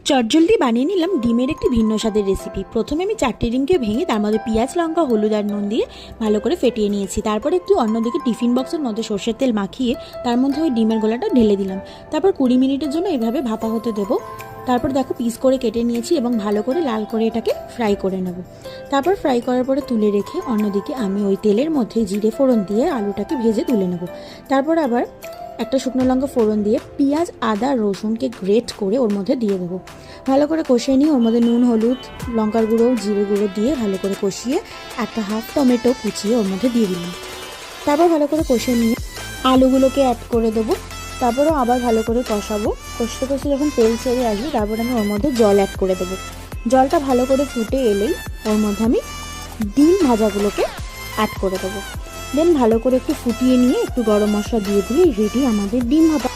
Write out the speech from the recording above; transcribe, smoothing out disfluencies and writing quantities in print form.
চটজলদি বানিয়ে নিলাম ডিমের একটি ভিন্ন স্বাদের রেসিপি। প্রথমে আমি 4টি ডিমকে ভেঙে তার মধ্যে পেঁয়াজ, লঙ্কা, হলুদ আর নুন দিয়ে ভালো করে ফেটিয়ে নিয়েছি। তারপর একটু অন্যদিকে টিফিন বক্সের মধ্যে সর্ষের তেল মাখিয়ে তার মধ্যে ওই ডিমের গোলাটা ঢেলে দিলাম। তারপর 20 মিনিটের জন্য এভাবে ভাপা হতে দেবো। তারপর দেখো পিস করে কেটে নিয়েছি এবং ভালো করে লাল করে এটাকে ফ্রাই করে নেব। তারপর ফ্রাই করার পরে তুলে রেখে অন্যদিকে আমি ওই তেলের মধ্যে জিরে ফোড়ন দিয়ে আলুটাকে ভেজে তুলে নেব। তারপর আবার একটা শুকনো লঙ্কা ফোড়ন দিয়ে পেঁয়াজ, আদা, রসুনকে গ্রেট করে ওর মধ্যে দিয়ে দেবো। ভালো করে কষিয়ে নিয়ে ওর মধ্যে নুন, হলুদ, লঙ্কার গুঁড়ো, জিরে গুঁড়ো দিয়ে ভালো করে কষিয়ে একটা হাফ টমেটো কুচিয়ে ওর মধ্যে দিয়ে দিলাম। তারপর ভালো করে কষিয়ে নিয়ে আলুগুলোকে অ্যাড করে দেবো। তারপরও আবার ভালো করে কষাবো। কষতে কষতে যখন তেল ছেড়ে আসবে তারপর আমি ওর মধ্যে জল অ্যাড করে দেবো। জলটা ভালো করে ফুটে এলেই ওর মধ্যে আমি ডিম ভাজাগুলোকে অ্যাড করে দেবো। দেন ভালো করে একটু ফুটিয়ে নিয়ে একটু গরম মশলা দিয়ে দিলে রেডি আমাদের ডিম ভাজা।